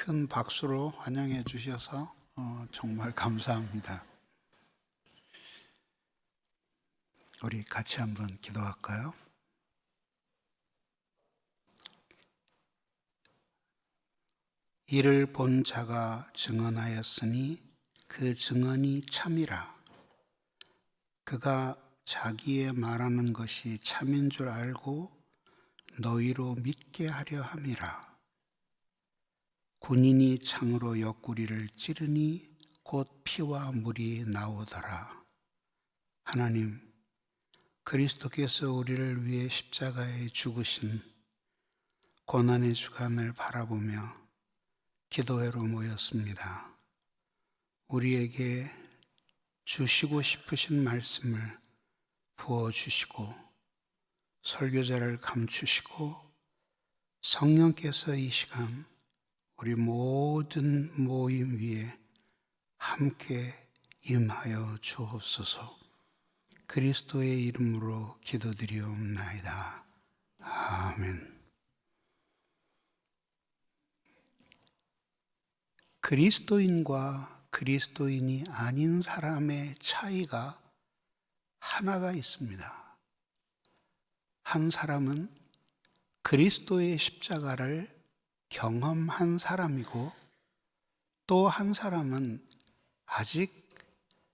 큰 박수로 환영해 주셔서 정말 감사합니다. 우리 같이 한번 기도할까요? 이를 본 자가 증언하였으니 그 증언이 참이라. 그가 자기의 말하는 것이 참인 줄 알고 너희로 믿게 하려 함이라. 군인이 창으로 옆구리를 찌르니 곧 피와 물이 나오더라. 하나님, 그리스도께서 우리를 위해 십자가에 죽으신 고난의 주간을 바라보며 기도회로 모였습니다. 우리에게 주시고 싶으신 말씀을 부어주시고 설교자를 감추시고 성령께서 이 시간 우리 모든 모임 위에 함께 임하여 주옵소서. 그리스도의 이름으로 기도드리옵나이다. 아멘. 그리스도인과 그리스도인이 아닌 사람의 차이가 하나가 있습니다. 한 사람은 그리스도의 십자가를 경험한 사람이고 또 한 사람은 아직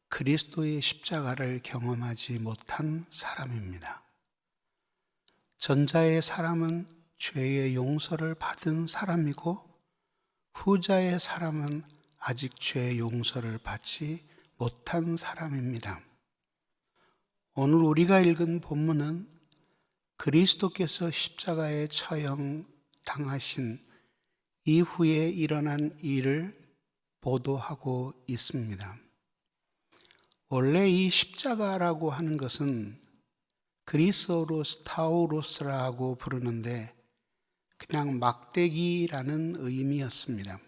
그리스도의 십자가를 경험하지 못한 사람입니다. 전자의 사람은 죄의 용서를 받은 사람이고 후자의 사람은 아직 죄의 용서를 받지 못한 사람입니다. 오늘 우리가 읽은 본문은 그리스도께서 십자가에 처형당하신 이후에 일어난 일을 보도하고 있습니다. 원래 이 십자가라고 하는 것은 그리스어로 스타우로스라고 부르는데 그냥 막대기라는 의미였습니다.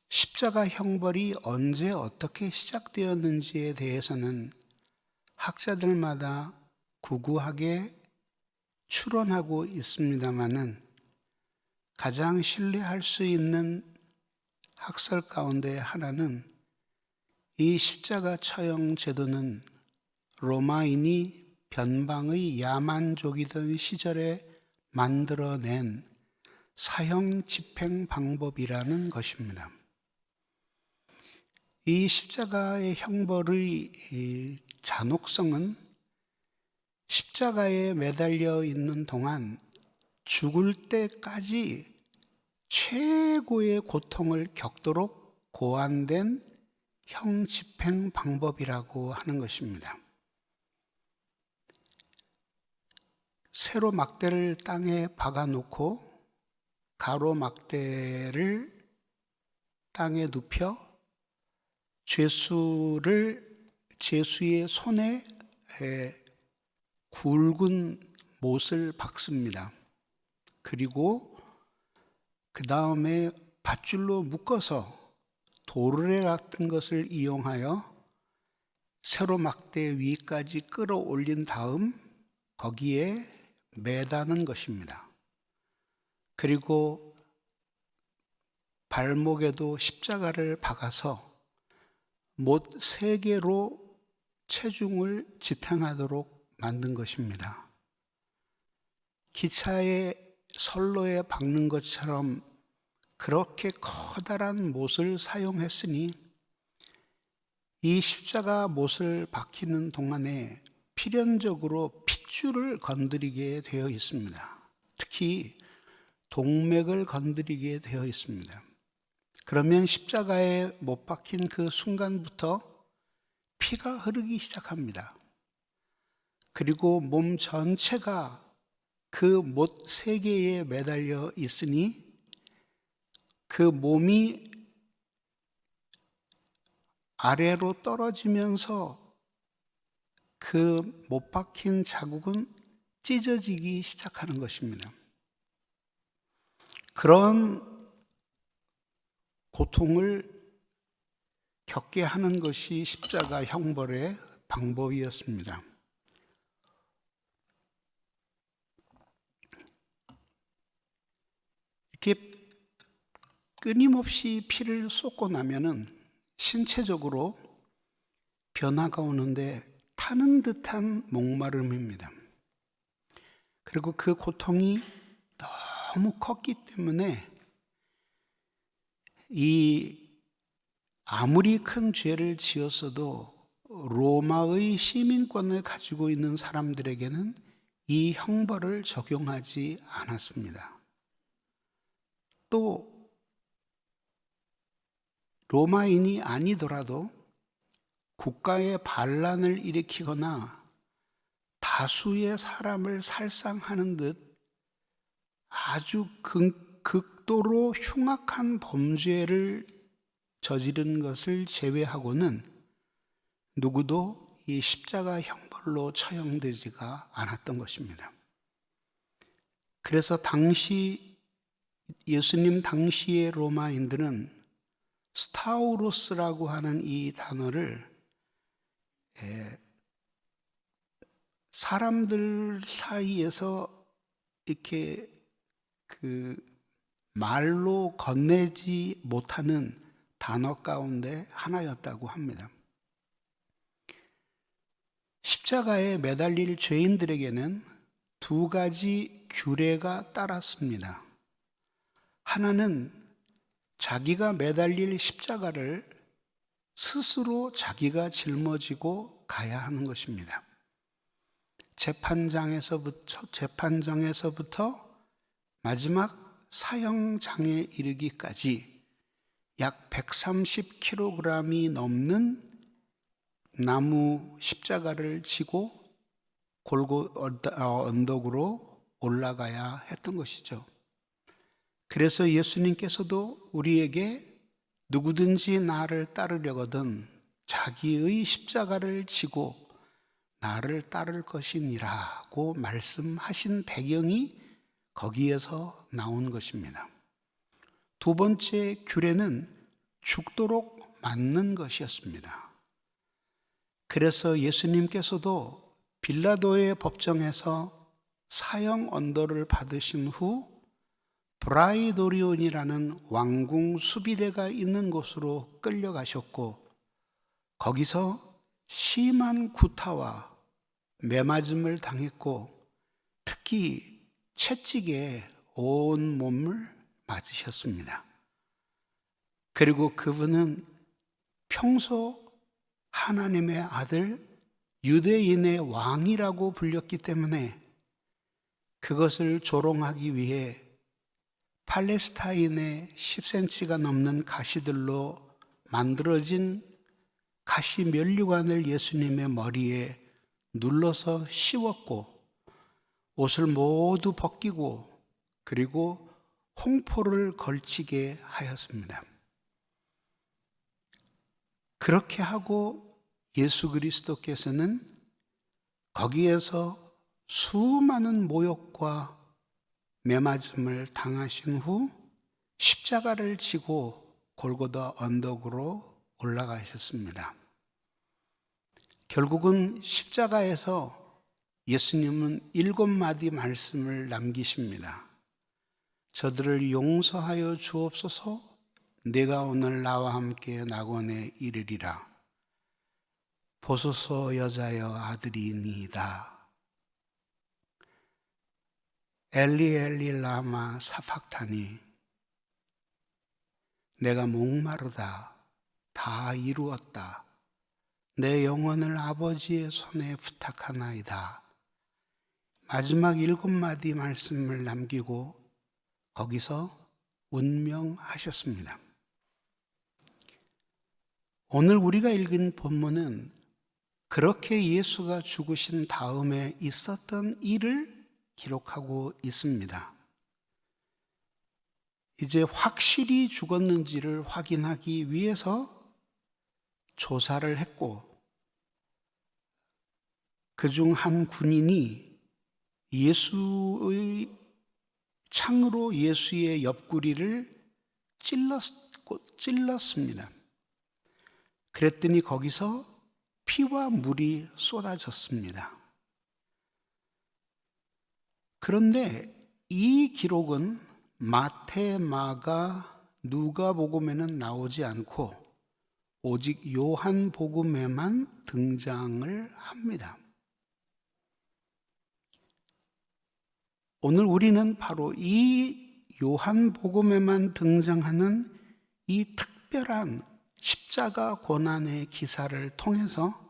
십자가 형벌이 언제 어떻게 시작되었는지에 대해서는 학자들마다 구구하게 추론하고 있습니다마는 가장 신뢰할 수 있는 학설 가운데 하나는 이 십자가 처형 제도는 로마인이 변방의 야만족이던 시절에 만들어낸 사형 집행 방법이라는 것입니다. 이 십자가의 형벌의 잔혹성은 십자가에 매달려 있는 동안 죽을 때까지 최고의 고통을 겪도록 고안된 형 집행 방법이라고 하는 것입니다. 세로 막대를 땅에 박아놓고 가로 막대를 땅에 눕혀 죄수의 손에 굵은 못을 박습니다. 그리고 그 다음에 밧줄로 묶어서 도르래 같은 것을 이용하여 세로 막대 위까지 끌어올린 다음 거기에 매다는 것입니다. 그리고 발목에도 십자가를 박아서 못 3개로 체중을 지탱하도록 만든 것입니다. 기차의 선로에 박는 것처럼 그렇게 커다란 못을 사용했으니 이 십자가 못을 박히는 동안에 필연적으로 핏줄을 건드리게 되어 있습니다. 특히 동맥을 건드리게 되어 있습니다. 그러면 십자가에 못 박힌 그 순간부터 피가 흐르기 시작합니다. 그리고 몸 전체가 그 못 3개에 매달려 있으니 그 몸이 아래로 떨어지면서 그 못 박힌 자국은 찢어지기 시작하는 것입니다. 그런 고통을 겪게 하는 것이 십자가 형벌의 방법이었습니다. 이렇게 끊임없이 피를 쏟고 나면은 신체적으로 변화가 오는데 타는 듯한 목마름입니다. 그리고 그 고통이 너무 컸기 때문에 아무리 큰 죄를 지었어도 로마의 시민권을 가지고 있는 사람들에게는 이 형벌을 적용하지 않았습니다. 또 로마인이 아니더라도 국가의 반란을 일으키거나 다수의 사람을 살상하는 듯 아주 극도로 흉악한 범죄를 저지른 것을 제외하고는 누구도 이 십자가 형벌로 처형되지가 않았던 것입니다. 그래서 예수님 당시의 로마인들은 스타우로스라고 하는 이 단어를 사람들 사이에서 이렇게 말로 건네지 못하는 단어 가운데 하나였다고 합니다. 십자가에 매달릴 죄인들에게는 두 가지 규례가 따랐습니다. 하나는 자기가 매달릴 십자가를 스스로 자기가 짊어지고 가야 하는 것입니다. 재판정에서부터 마지막 사형장에 이르기까지 약 130kg이 넘는 나무 십자가를 지고 언덕으로 올라가야 했던 것이죠. 그래서 예수님께서도 우리에게 누구든지 나를 따르려거든 자기의 십자가를 지고 나를 따를 것이니라고 말씀하신 배경이 거기에서 나온 것입니다. 두 번째 규례는 죽도록 맞는 것이었습니다. 그래서 예수님께서도 빌라도의 법정에서 사형 언도를 받으신 후 브라이도리온이라는 왕궁 수비대가 있는 곳으로 끌려가셨고 거기서 심한 구타와 매맞음을 당했고 특히 채찍에 온 몸을 맞으셨습니다. 그리고 그분은 평소 하나님의 아들 유대인의 왕이라고 불렸기 때문에 그것을 조롱하기 위해 팔레스타인의 10cm가 넘는 가시들로 만들어진 가시 면류관을 예수님의 머리에 눌러서 씌웠고 옷을 모두 벗기고 그리고 홍포를 걸치게 하였습니다. 그렇게 하고 예수 그리스도께서는 거기에서 수많은 모욕과 매맞음을 당하신 후 십자가를 지고 골고다 언덕으로 올라가셨습니다. 결국은 십자가에서 예수님은 7마디 말씀을 남기십니다. 저들을 용서하여 주옵소서. 내가 오늘 나와 함께 낙원에 이르리라. 보소서 여자여 아들이니이다. 엘리 엘리 라마 사팍타니. 내가 목마르다. 다 이루었다. 내 영혼을 아버지의 손에 부탁하나이다. 마지막 7마디 말씀을 남기고 거기서 운명하셨습니다. 오늘 우리가 읽은 본문은 그렇게 예수가 죽으신 다음에 있었던 일을 기록하고 있습니다. 이제 확실히 죽었는지를 확인하기 위해서 조사를 했고 그중 한 군인이 창으로 예수의 옆구리를 찔렀습니다. 그랬더니 거기서 피와 물이 쏟아졌습니다. 그런데 이 기록은 마태, 마가, 누가복음에는 나오지 않고 오직 요한복음에만 등장을 합니다. 오늘 우리는 바로 이 요한복음에만 등장하는 이 특별한 십자가 고난의 기사를 통해서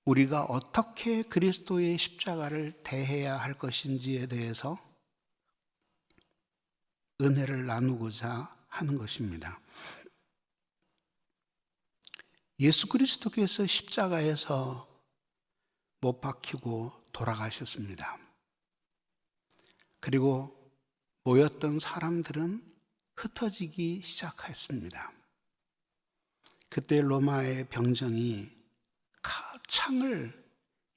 우리가 어떻게 그리스도의 십자가를 대해야 할 것인지에 대해서 은혜를 나누고자 하는 것입니다. 예수 그리스도께서 십자가에서 못 박히고 돌아가셨습니다. 그리고 모였던 사람들은 흩어지기 시작했습니다. 그때 로마의 병정이 창을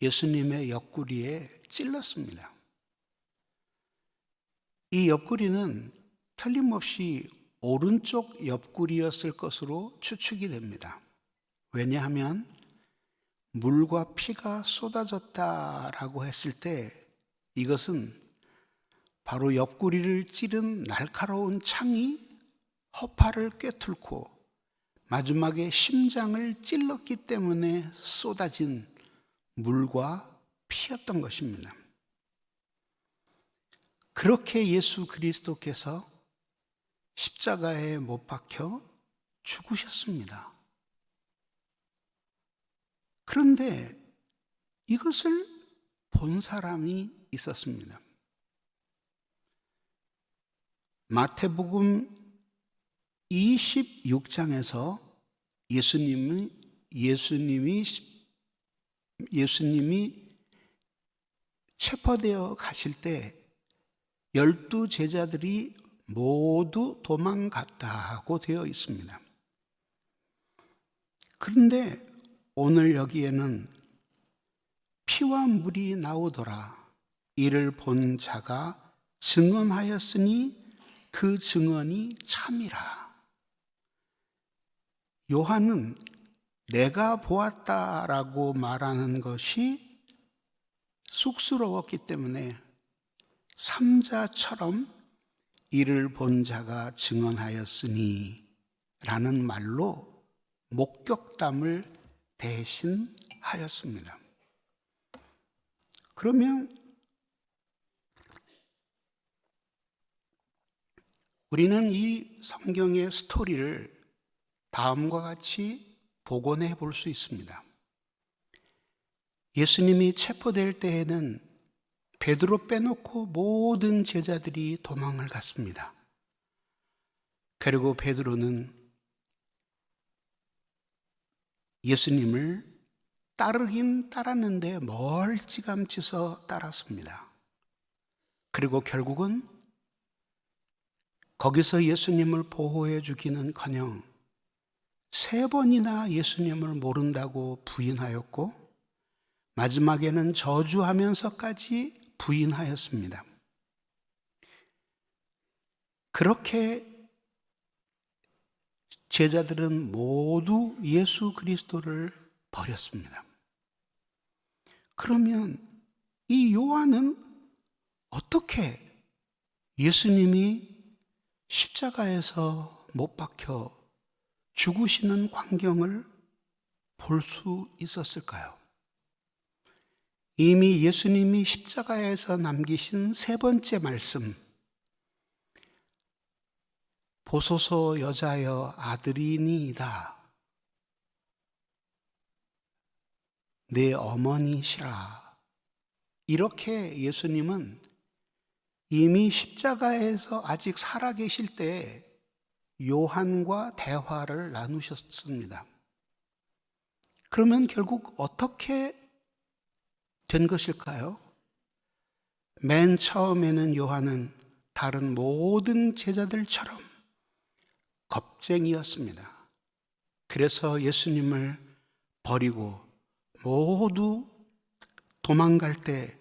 예수님의 옆구리에 찔렀습니다. 이 옆구리는 틀림없이 오른쪽 옆구리였을 것으로 추측이 됩니다. 왜냐하면 물과 피가 쏟아졌다라고 했을 때 이것은 바로 옆구리를 찌른 날카로운 창이 허파를 꿰뚫고 마지막에 심장을 찔렀기 때문에 쏟아진 물과 피였던 것입니다. 그렇게 예수 그리스도께서 십자가에 못 박혀 죽으셨습니다. 그런데 이것을 본 사람이 있었습니다. 마태복음 26장에서 예수님이 체포되어 가실 때 12 제자들이 모두 도망갔다고 되어 있습니다. 그런데 오늘 여기에는 피와 물이 나오더라. 이를 본 자가 증언하였으니 그 증언이 참이라. 요한은 내가 보았다라고 말하는 것이 쑥스러웠기 때문에 삼자처럼 이를 본 자가 증언하였으니 라는 말로 목격담을 대신하였습니다. 그러면 우리는 이 성경의 스토리를 다음과 같이 복원해 볼 수 있습니다. 예수님이 체포될 때에는 베드로 빼놓고 모든 제자들이 도망을 갔습니다. 그리고 베드로는 예수님을 따르긴 따랐는데 멀찌감치서 따랐습니다. 그리고 결국은 거기서 예수님을 보호해 주기는커녕 3번이나 예수님을 모른다고 부인하였고 마지막에는 저주하면서까지 부인하였습니다. 그렇게 제자들은 모두 예수 그리스도를 버렸습니다. 그러면 이 요한은 어떻게 예수님이 십자가에서 못 박혀 죽으시는 광경을 볼 수 있었을까요? 이미 예수님이 십자가에서 남기신 3번째 말씀, 보소서 여자여 아들이니이다. 내 어머니시라. 이렇게 예수님은 이미 십자가에서 아직 살아계실 때 요한과 대화를 나누셨습니다. 그러면 결국 어떻게 된 것일까요? 맨 처음에는 요한은 다른 모든 제자들처럼 겁쟁이였습니다. 그래서 예수님을 버리고 모두 도망갈 때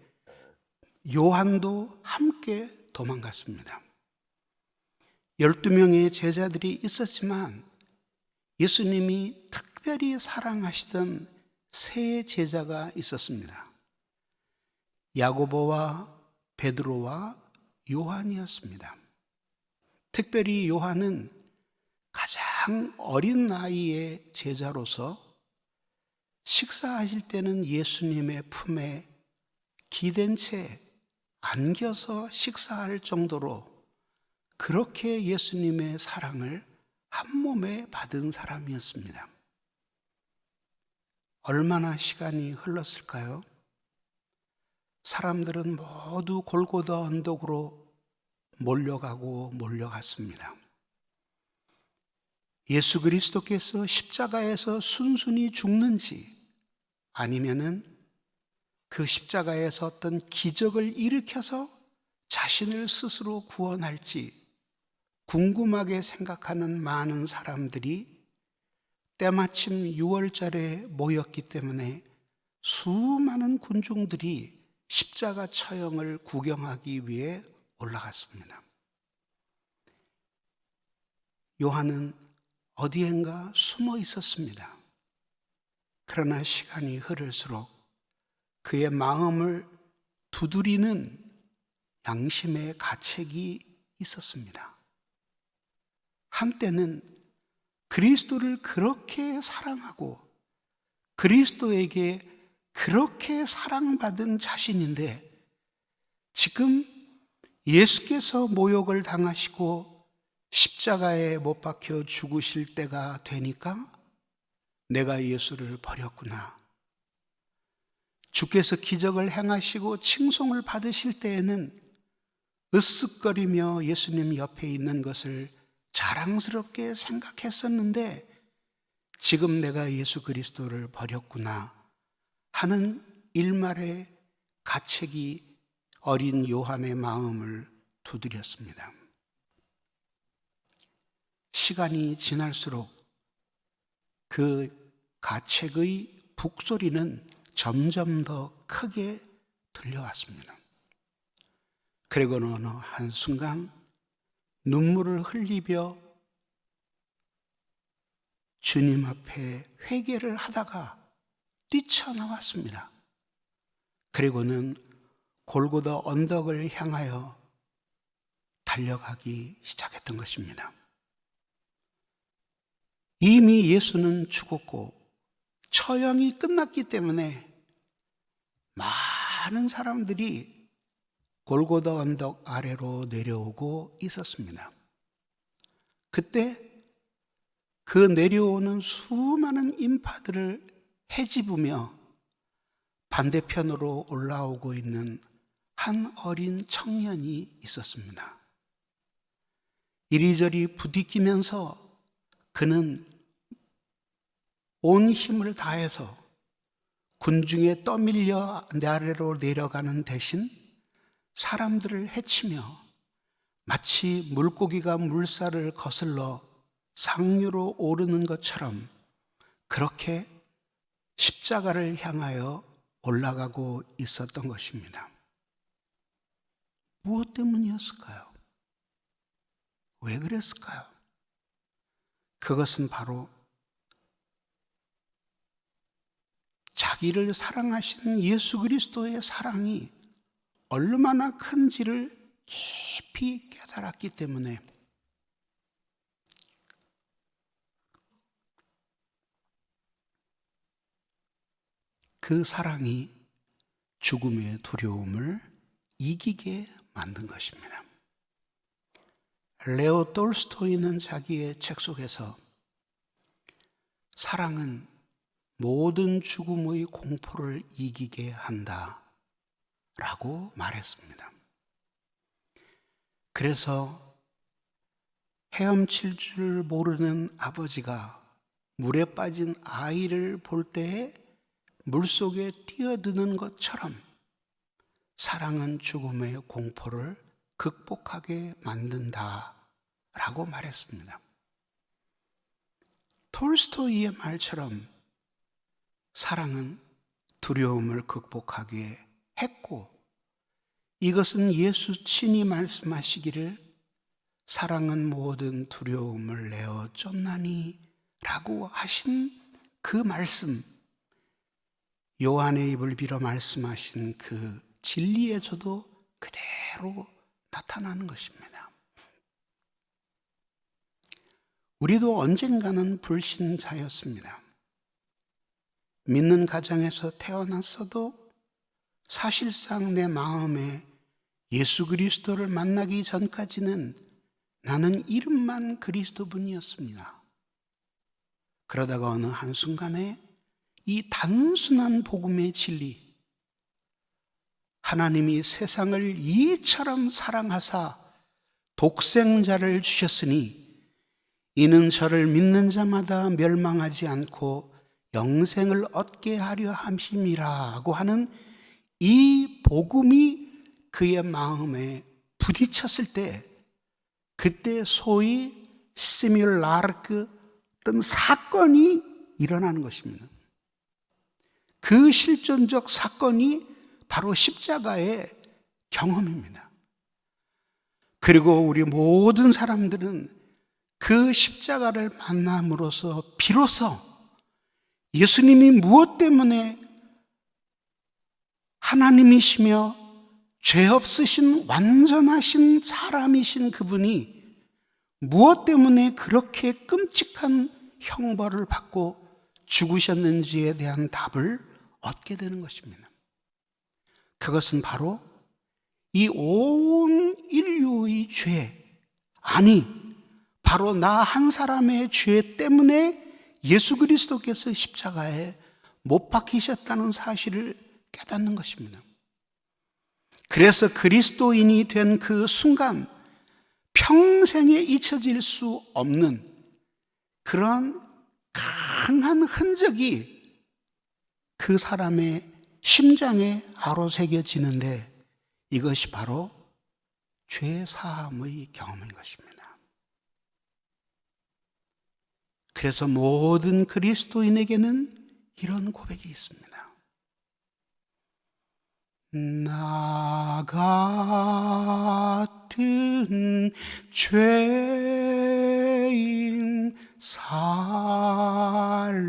요한도 함께 도망갔습니다. 12명의 제자들이 있었지만 예수님이 특별히 사랑하시던 3 제자가 있었습니다. 야고보와 베드로와 요한이었습니다. 특별히 요한은 가장 어린 나이의 제자로서 식사하실 때는 예수님의 품에 기댄 채 안겨서 식사할 정도로 그렇게 예수님의 사랑을 한 몸에 받은 사람이었습니다. 얼마나 시간이 흘렀을까요? 사람들은 모두 골고다 언덕으로 몰려갔습니다. 예수 그리스도께서 십자가에서 순순히 죽는지 아니면은 그 십자가에서 어떤 기적을 일으켜서 자신을 스스로 구원할지 궁금하게 생각하는 많은 사람들이 때마침 6월절에 모였기 때문에 수많은 군중들이 십자가 처형을 구경하기 위해 올라갔습니다. 요한은 어디엔가 숨어 있었습니다. 그러나 시간이 흐를수록 그의 마음을 두드리는 양심의 가책이 있었습니다. 한때는 그리스도를 그렇게 사랑하고 그리스도에게 그렇게 사랑받은 자신인데 지금 예수께서 모욕을 당하시고 십자가에 못 박혀 죽으실 때가 되니까 내가 예수를 버렸구나. 주께서 기적을 행하시고 칭송을 받으실 때에는 으쓱거리며 예수님 옆에 있는 것을 자랑스럽게 생각했었는데 지금 내가 예수 그리스도를 버렸구나 하는 일말의 가책이 어린 요한의 마음을 두드렸습니다. 시간이 지날수록 그 가책의 북소리는 점점 더 크게 들려왔습니다. 그리고는 어느 한순간 눈물을 흘리며 주님 앞에 회개를 하다가 뛰쳐나왔습니다. 그리고는 골고다 언덕을 향하여 달려가기 시작했던 것입니다. 이미 예수는 죽었고 처형이 끝났기 때문에 많은 사람들이 골고다 언덕 아래로 내려오고 있었습니다. 그때 그 내려오는 수많은 인파들을 헤집으며 반대편으로 올라오고 있는 한 어린 청년이 있었습니다. 이리저리 부딪히면서 그는 온 힘을 다해서 군중에 떠밀려 아래로 내려가는 대신 사람들을 해치며 마치 물고기가 물살을 거슬러 상류로 오르는 것처럼 그렇게 십자가를 향하여 올라가고 있었던 것입니다. 무엇 때문이었을까요? 왜 그랬을까요? 그것은 바로 자기를 사랑하시는 예수 그리스도의 사랑이 얼마나 큰지를 깊이 깨달았기 때문에 그 사랑이 죽음의 두려움을 이기게 만든 것입니다. 레오 톨스토이는 자기의 책 속에서 사랑은 모든 죽음의 공포를 이기게 한다 라고 말했습니다. 그래서 헤엄칠 줄 모르는 아버지가 물에 빠진 아이를 볼 때에 물속에 뛰어드는 것처럼 사랑은 죽음의 공포를 극복하게 만든다 라고 말했습니다. 톨스토이의 말처럼 사랑은 두려움을 극복하게 했고 이것은 예수 친히 말씀하시기를 사랑은 모든 두려움을 내어 쫓나니 라고 하신 그 말씀, 요한의 입을 빌어 말씀하신 그 진리에서도 그대로 나타나는 것입니다. 우리도 언젠가는 불신자였습니다. 믿는 가정에서 태어났어도 사실상 내 마음에 예수 그리스도를 만나기 전까지는 나는 이름만 그리스도분이었습니다. 그러다가 어느 한순간에 이 단순한 복음의 진리, 하나님이 세상을 이처럼 사랑하사 독생자를 주셨으니 이는 저를 믿는 자마다 멸망하지 않고 영생을 얻게 하려 함심이라고 하는 이 복음이 그의 마음에 부딪혔을 때, 그때 소위 시메온 라르크 어떤 사건이 일어나는 것입니다. 그 실존적 사건이 바로 십자가의 경험입니다. 그리고 우리 모든 사람들은 그 십자가를 만남으로써 비로소 예수님이 무엇 때문에 하나님이시며 죄 없으신 완전하신 사람이신 그분이 무엇 때문에 그렇게 끔찍한 형벌을 받고 죽으셨는지에 대한 답을 얻게 되는 것입니다. 그것은 바로 이 온 인류의 죄, 아니 바로 나 한 사람의 죄 때문에 예수 그리스도께서 십자가에 못 박히셨다는 사실을 깨닫는 것입니다. 그래서 그리스도인이 된 그 순간 평생에 잊혀질 수 없는 그런 강한 흔적이 그 사람의 심장에 아로새겨지는데, 이것이 바로 죄 사함의 경험인 것입니다. 그래서 모든 그리스도인에게는 이런 고백이 있습니다. 나 같은 죄인 살리신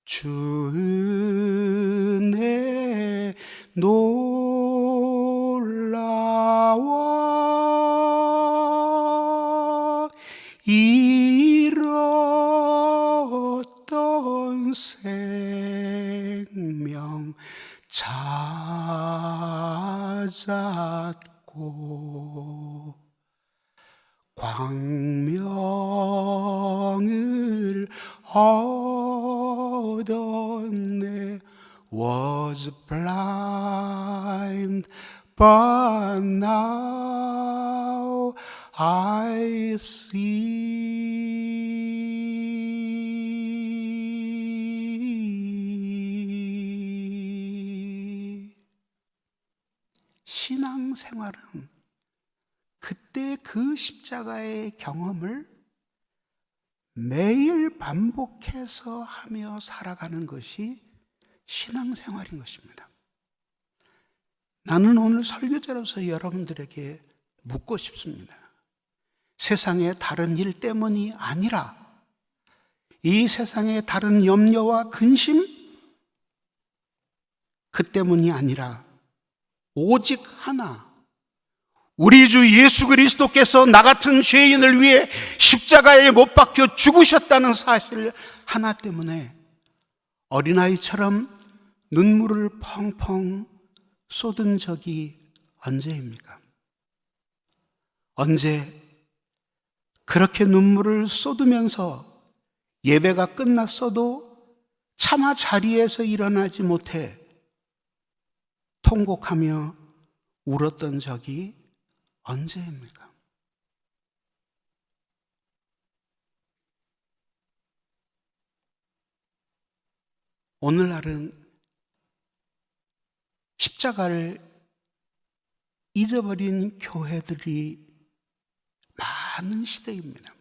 주 은혜 놀라워 잃었던 생명 찾았고 광명을 얻었네. Was blind but now I see. 신앙생활은 그때 그 십자가의 경험을 매일 반복해서 하며 살아가는 것이 신앙생활인 것입니다. 나는 오늘 설교자로서 여러분들에게 묻고 싶습니다. 세상의 다른 일 때문이 아니라, 이 세상의 다른 염려와 근심 그 때문이 아니라 오직 하나, 우리 주 예수 그리스도께서 나 같은 죄인을 위해 십자가에 못 박혀 죽으셨다는 사실 하나 때문에 어린아이처럼 눈물을 펑펑 쏟은 적이 언제입니까? 언제 그렇게 눈물을 쏟으면서 예배가 끝났어도 차마 자리에서 일어나지 못해 통곡하며 울었던 적이 언제입니까? 오늘날은 십자가를 잊어버린 교회들이 많은 시대입니다.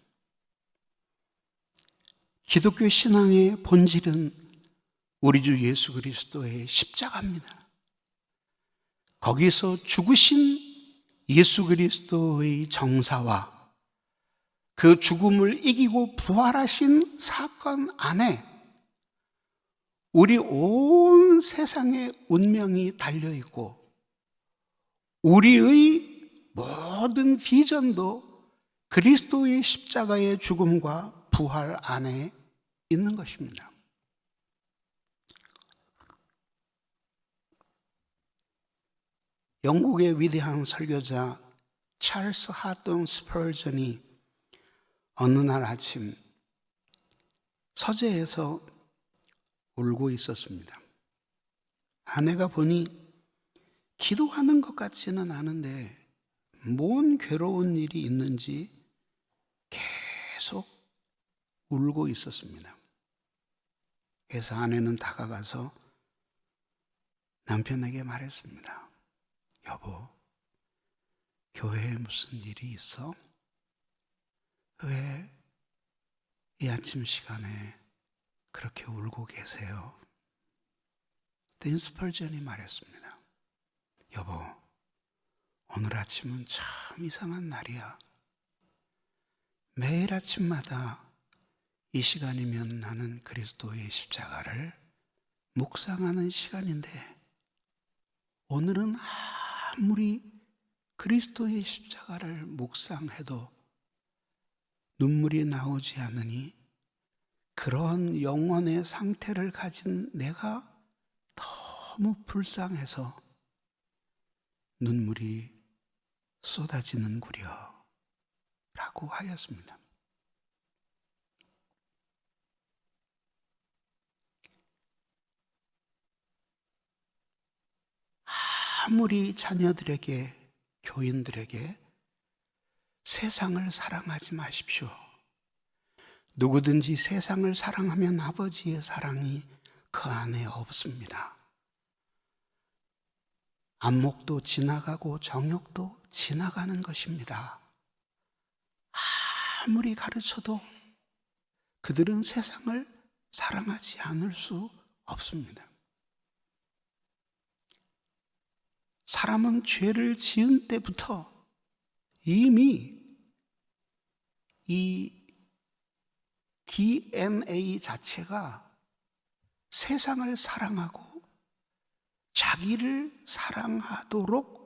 기독교 신앙의 본질은 우리 주 예수 그리스도의 십자가입니다. 거기서 죽으신 예수 그리스도의 정사와 그 죽음을 이기고 부활하신 사건 안에 우리 온 세상의 운명이 달려있고, 우리의 모든 비전도 그리스도의 십자가의 죽음과 부활 안에 있는 것입니다. 영국의 위대한 설교자 찰스 하돈 스펄전이 어느 날 아침 서재에서 울고 있었습니다. 아내가 보니 기도하는 것 같지는 않은데 뭔 괴로운 일이 있는지 계속 울고 있었습니다. 그래서 아내는 다가가서 남편에게 말했습니다. 여보, 교회에 무슨 일이 있어? 왜 이 아침 시간에 그렇게 울고 계세요? 그랬더니 스펄전이 말했습니다. 여보, 오늘 아침은 참 이상한 날이야. 매일 아침마다 이 시간이면 나는 그리스도의 십자가를 묵상하는 시간인데 오늘은 아무리 그리스도의 십자가를 묵상해도 눈물이 나오지 않으니 그런 영혼의 상태를 가진 내가 너무 불쌍해서 눈물이 쏟아지는구려 라고 하였습니다. 아무리 자녀들에게, 교인들에게 세상을 사랑하지 마십시오. 누구든지 세상을 사랑하면 아버지의 사랑이 그 안에 없습니다. 안목도 지나가고 정욕도 지나가는 것입니다. 아무리 가르쳐도 그들은 세상을 사랑하지 않을 수 없습니다. 사람은 죄를 지은 때부터 이미 이 DNA 자체가 세상을 사랑하고 자기를 사랑하도록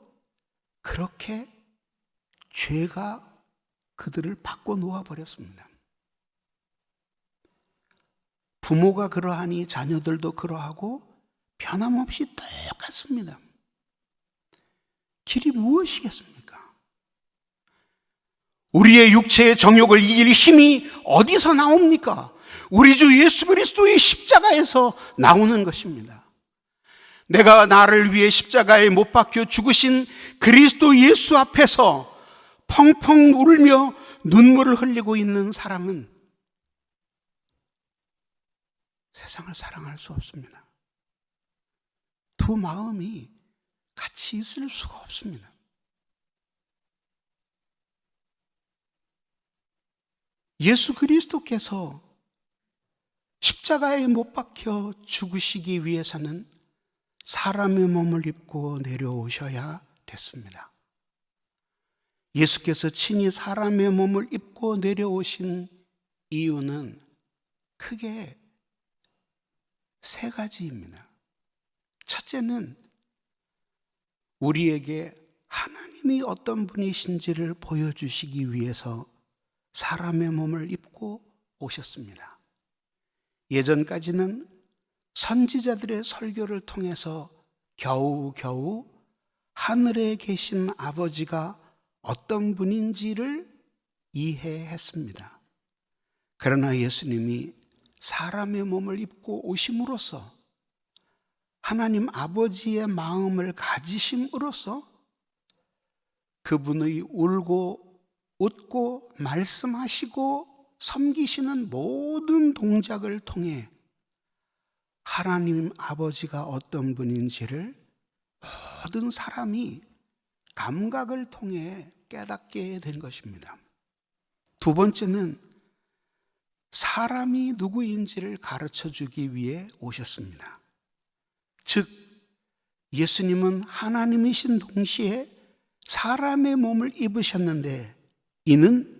그렇게 죄가 그들을 바꿔놓아 버렸습니다. 부모가 그러하니 자녀들도 그러하고 변함없이 똑같습니다. 길이 무엇이겠습니까? 우리의 육체의 정욕을 이길 힘이 어디서 나옵니까? 우리 주 예수 그리스도의 십자가에서 나오는 것입니다. 내가 나를 위해 십자가에 못 박혀 죽으신 그리스도 예수 앞에서 펑펑 울며 눈물을 흘리고 있는 사람은 세상을 사랑할 수 없습니다. 두 마음이 같이 있을 수가 없습니다. 예수 그리스도께서 십자가에 못 박혀 죽으시기 위해서는 사람의 몸을 입고 내려오셔야 됐습니다. 예수께서 친히 사람의 몸을 입고 내려오신 이유는 크게 세 가지입니다. 첫째는 우리에게 하나님이 어떤 분이신지를 보여주시기 위해서 사람의 몸을 입고 오셨습니다. 예전까지는 선지자들의 설교를 통해서 겨우겨우 하늘에 계신 아버지가 어떤 분인지를 이해했습니다. 그러나 예수님이 사람의 몸을 입고 오심으로써 하나님 아버지의 마음을 가지심으로써 그분의 울고 웃고 말씀하시고 섬기시는 모든 동작을 통해 하나님 아버지가 어떤 분인지를 모든 사람이 감각을 통해 깨닫게 된 것입니다. 두 번째는 사람이 누구인지를 가르쳐 주기 위해 오셨습니다. 즉, 예수님은 하나님이신 동시에 사람의 몸을 입으셨는데 이는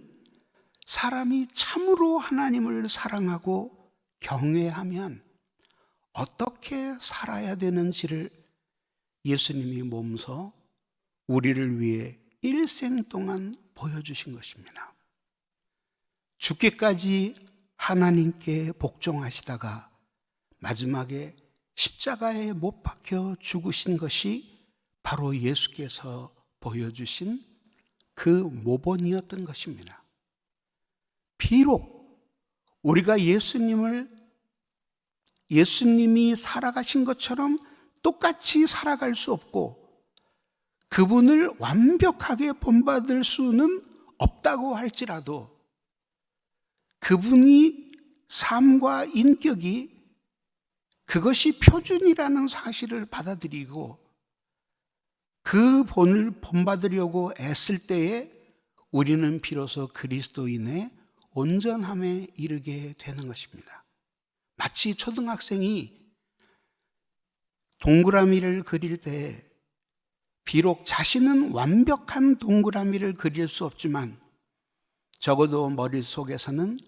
사람이 참으로 하나님을 사랑하고 경외하면 어떻게 살아야 되는지를 예수님이 몸소 우리를 위해 일생 동안 보여주신 것입니다. 죽기까지 하나님께 복종하시다가 마지막에 십자가에 못 박혀 죽으신 것이 바로 예수께서 보여주신 그 모본이었던 것입니다. 비록 우리가 예수님이 살아가신 것처럼 똑같이 살아갈 수 없고 그분을 완벽하게 본받을 수는 없다고 할지라도 그분이 삶과 인격이 그것이 표준이라는 사실을 받아들이고 그 본을 본받으려고 애쓸 때에 우리는 비로소 그리스도인의 온전함에 이르게 되는 것입니다. 마치 초등학생이 동그라미를 그릴 때 비록 자신은 완벽한 동그라미를 그릴 수 없지만 적어도 머릿속에서는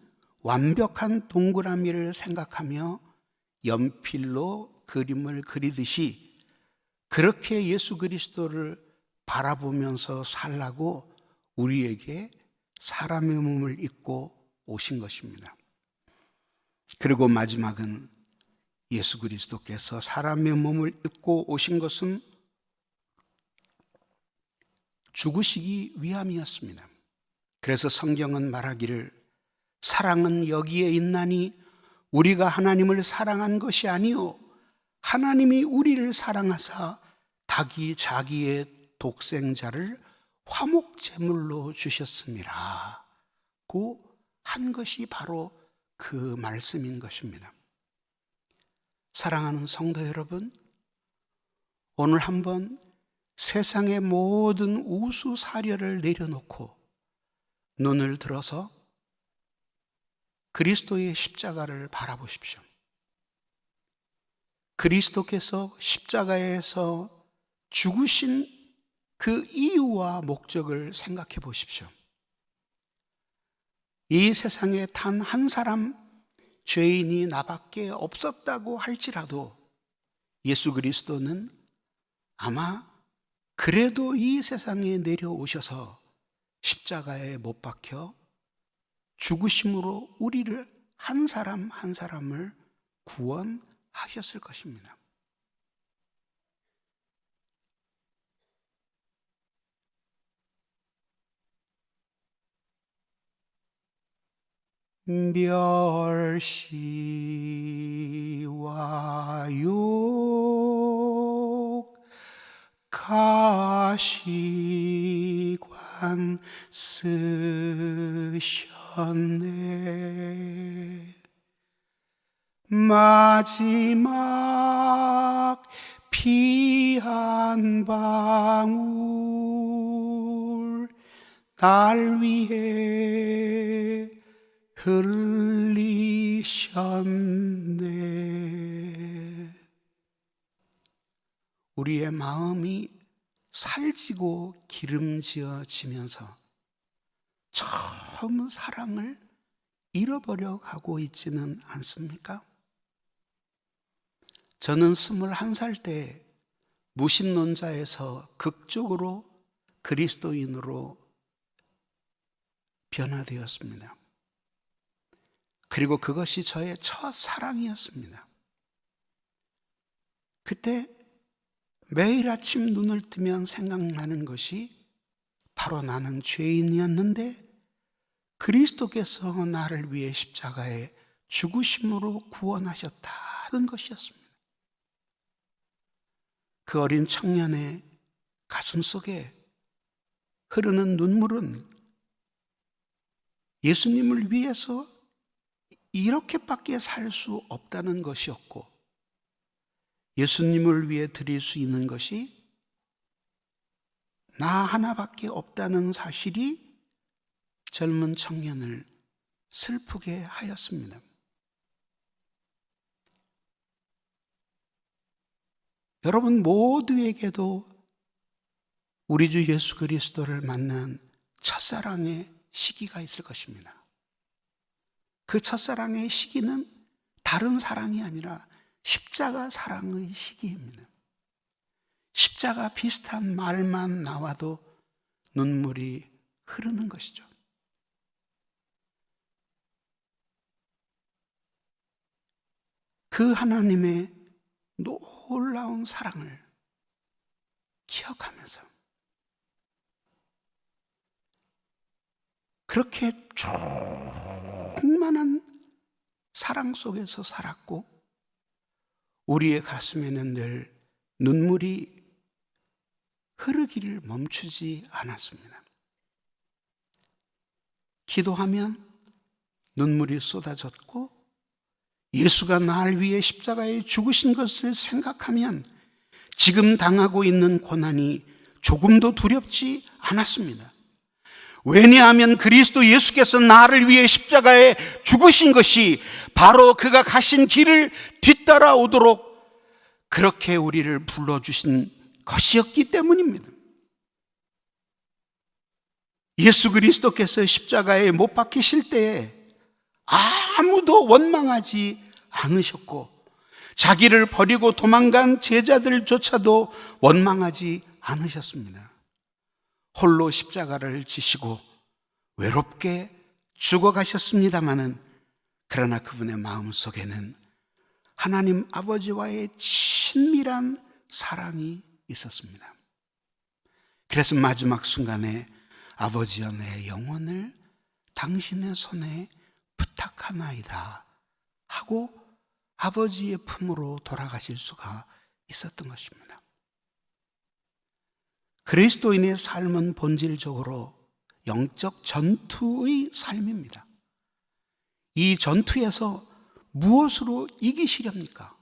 완벽한 동그라미를 생각하며 연필로 그림을 그리듯이 그렇게 예수 그리스도를 바라보면서 살라고 우리에게 사람의 몸을 입고 오신 것입니다. 그리고 마지막은 예수 그리스도께서 사람의 몸을 입고 오신 것은 죽으시기 위함이었습니다. 그래서 성경은 말하기를 사랑은 여기에 있나니 우리가 하나님을 사랑한 것이 아니요 하나님이 우리를 사랑하사 자기의 독생자를 화목제물로 주셨습니다. 고 한 것이 바로 그 말씀인 것입니다. 사랑하는 성도 여러분, 오늘 한번 세상의 모든 우수사려를 내려놓고 눈을 들어서 그리스도의 십자가를 바라보십시오. 그리스도께서 십자가에서 죽으신 그 이유와 목적을 생각해 보십시오. 이 세상에 단 한 사람 죄인이 나밖에 없었다고 할지라도 예수 그리스도는 아마 그래도 이 세상에 내려오셔서 십자가에 못 박혀 죽으심으로 우리를 한 사람 한 사람을 구원하셨을 것입니다. 멸시와 욕 가시관 쓰셨네. 마지막 피 한 방울 날 위해 흘리셨네. 우리의 마음이 살지고 기름지어지면서 처음 사랑을 잃어버려 가고 있지는 않습니까? 저는 21살 때 무신론자에서 극적으로 그리스도인으로 변화되었습니다. 그리고 그것이 저의 첫 사랑이었습니다. 그때 매일 아침 눈을 뜨면 생각나는 것이 바로 나는 죄인이었는데 그리스도께서 나를 위해 십자가에 죽으심으로 구원하셨다는 것이었습니다. 그 어린 청년의 가슴 속에 흐르는 눈물은 예수님을 위해서 이렇게밖에 살 수 없다는 것이었고 예수님을 위해 드릴 수 있는 것이 나 하나밖에 없다는 사실이 젊은 청년을 슬프게 하였습니다. 여러분 모두에게도 우리 주 예수 그리스도를 만난 첫사랑의 시기가 있을 것입니다. 그 첫사랑의 시기는 다른 사랑이 아니라 십자가 사랑의 시기입니다. 십자가 비슷한 말만 나와도 눈물이 흐르는 것이죠. 그 하나님의 놀라운 사랑을 기억하면서 그렇게 충만한 사랑 속에서 살았고 우리의 가슴에는 늘 눈물이 흐르기를 멈추지 않았습니다. 기도하면 눈물이 쏟아졌고 예수가 날 위해 십자가에 죽으신 것을 생각하면 지금 당하고 있는 고난이 조금도 두렵지 않았습니다. 왜냐하면 그리스도 예수께서 나를 위해 십자가에 죽으신 것이 바로 그가 가신 길을 뒤따라오도록 그렇게 우리를 불러주신 것이었기 때문입니다. 예수 그리스도께서 십자가에 못 박히실 때에 아무도 원망하지 않으셨고 자기를 버리고 도망간 제자들조차도 원망하지 않으셨습니다. 홀로 십자가를 지시고 외롭게 죽어가셨습니다마는 그러나 그분의 마음속에는 하나님 아버지와의 친밀한 사랑이 있었습니다. 그래서 마지막 순간에 아버지여 내 영혼을 당신의 손에 부탁하나이다 하고 아버지의 품으로 돌아가실 수가 있었던 것입니다. 그리스도인의 삶은 본질적으로 영적 전투의 삶입니다. 이 전투에서 무엇으로 이기시렵니까?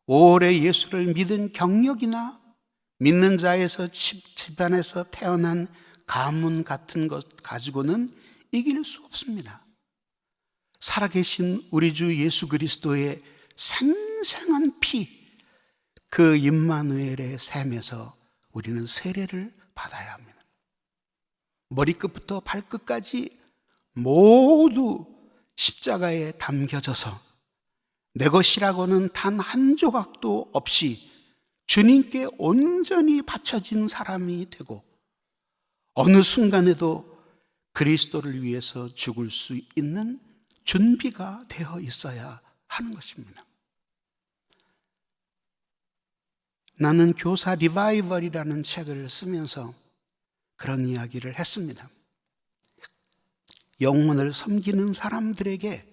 오래 예수를 믿은 경력이나 믿는 자에서 집안에서 태어난 가문 같은 것 가지고는 이길 수 없습니다. 살아계신 우리 주 예수 그리스도의 생생한 피, 그 임마누엘의 샘에서 우리는 세례를 받아야 합니다. 머리끝부터 발끝까지 모두 십자가에 담겨져서 내 것이라고는 단 한 조각도 없이 주님께 온전히 바쳐진 사람이 되고 어느 순간에도 그리스도를 위해서 죽을 수 있는 준비가 되어 있어야 하는 것입니다. 나는 교사 리바이벌이라는 책을 쓰면서 그런 이야기를 했습니다. 영혼을 섬기는 사람들에게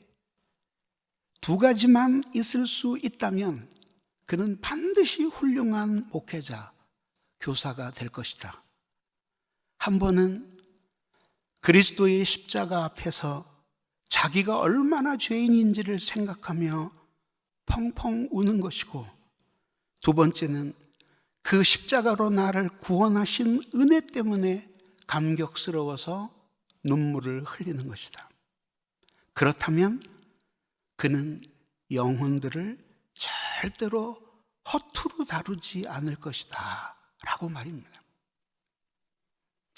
두 가지만 있을 수 있다면 그는 반드시 훌륭한 목회자, 교사가 될 것이다. 한 번은 그리스도의 십자가 앞에서 자기가 얼마나 죄인인지를 생각하며 펑펑 우는 것이고, 두 번째는 그 십자가로 나를 구원하신 은혜 때문에 감격스러워서 눈물을 흘리는 것이다. 그렇다면 그는 영혼들을 절대로 허투루 다루지 않을 것이다 라고 말입니다.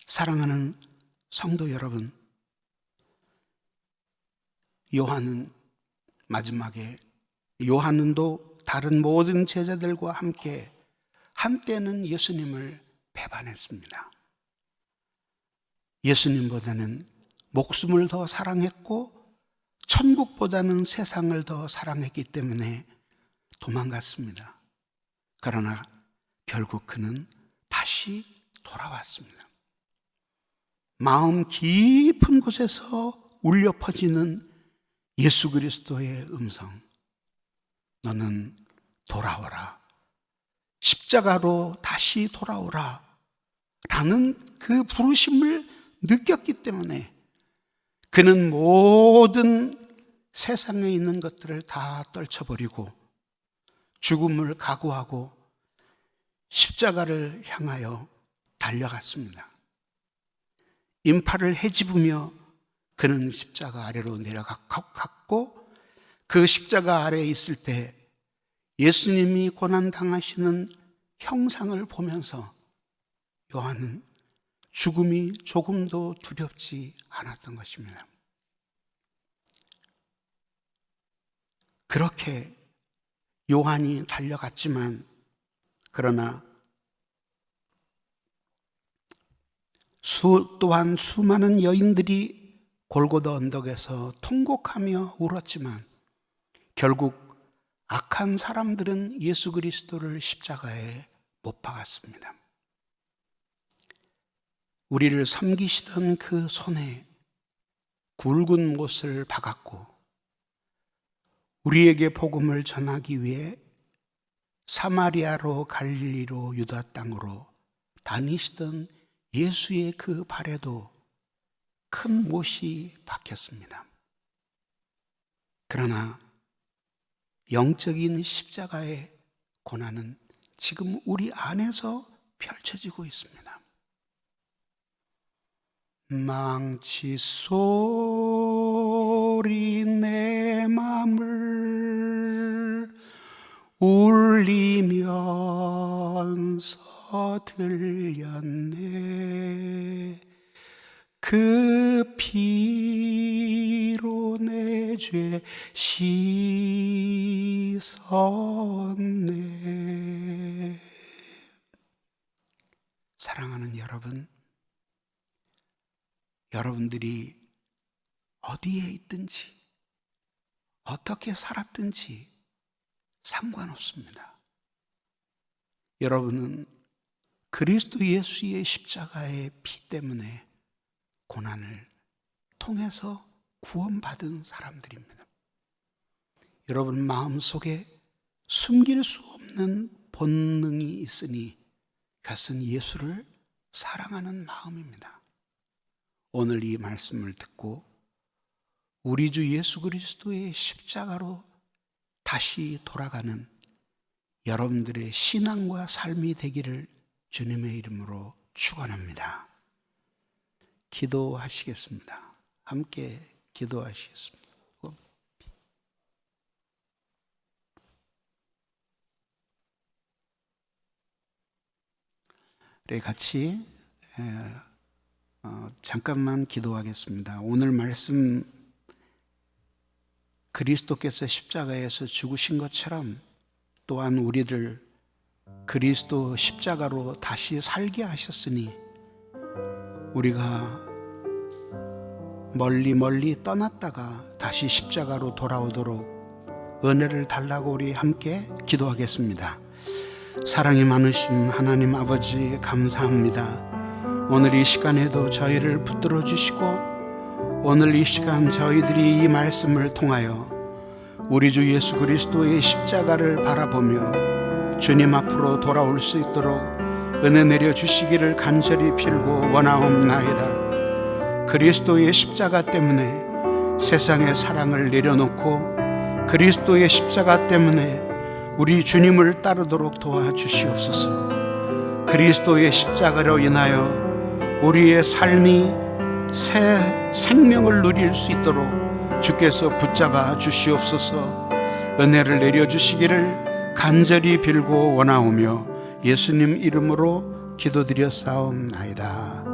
사랑하는 성도 여러분, 요한은 마지막에 요한은도 다른 모든 제자들과 함께 한때는 예수님을 배반했습니다. 예수님보다는 목숨을 더 사랑했고 천국보다는 세상을 더 사랑했기 때문에 도망갔습니다. 그러나 결국 그는 다시 돌아왔습니다. 마음 깊은 곳에서 울려 퍼지는 예수 그리스도의 음성, 너는 돌아오라, 십자가로 다시 돌아오라 라는 그 부르심을 느꼈기 때문에 그는 모든 세상에 있는 것들을 다 떨쳐버리고 죽음을 각오하고 십자가를 향하여 달려갔습니다. 인파를 헤집으며 그는 십자가 아래로 내려갔고, 그 십자가 아래에 있을 때 예수님이 고난당하시는 형상을 보면서 요한은 죽음이 조금도 두렵지 않았던 것입니다. 그렇게 요한이 달려갔지만, 그러나 또한 수많은 여인들이 골고다 언덕에서 통곡하며 울었지만 결국 악한 사람들은 예수 그리스도를 십자가에 못 박았습니다. 우리를 섬기시던 그 손에 굵은 못을 박았고 우리에게 복음을 전하기 위해 사마리아로 갈릴리로 유다 땅으로 다니시던 예수의 그 발에도 큰 못이 박혔습니다. 그러나 영적인 십자가의 고난은 지금 우리 안에서 펼쳐지고 있습니다. 망치 소리 내 맘을 울리면서 들렸네. 그 피로 내 죄 씻었네. 사랑하는 여러분, 여러분들이 어디에 있든지 어떻게 살았든지 상관없습니다. 여러분은 그리스도 예수의 십자가의 피 때문에 고난을 통해서 구원받은 사람들입니다. 여러분 마음속에 숨길 수 없는 본능이 있으니 그것은 예수를 사랑하는 마음입니다. 오늘 이 말씀을 듣고 우리 주 예수 그리스도의 십자가로 다시 돌아가는 여러분들의 신앙과 삶이 되기를 주님의 이름으로 축원합니다. 기도하시겠습니다. 함께 기도하시겠습니다. 우리 같이 잠깐만 기도하겠습니다. 오늘 말씀 그리스도께서 십자가에서 죽으신 것처럼 또한 우리를 그리스도 십자가로 다시 살게 하셨으니 우리가 멀리 떠났다가 다시 십자가로 돌아오도록 은혜를 달라고 우리 함께 기도하겠습니다. 사랑이 많으신 하나님 아버지 감사합니다. 오늘 이 시간에도 저희를 붙들어 주시고 오늘 이 시간 저희들이 이 말씀을 통하여 우리 주 예수 그리스도의 십자가를 바라보며 주님 앞으로 돌아올 수 있도록 은혜 내려 주시기를 간절히 빌고 원하옵나이다. 그리스도의 십자가 때문에 세상의 사랑을 내려놓고 그리스도의 십자가 때문에 우리 주님을 따르도록 도와주시옵소서. 그리스도의 십자가로 인하여 우리의 삶이 새 생명을 누릴 수 있도록 주께서 붙잡아 주시옵소서. 은혜를 내려주시기를 간절히 빌고 원하오며 예수님 이름으로 기도드렸사옵나이다.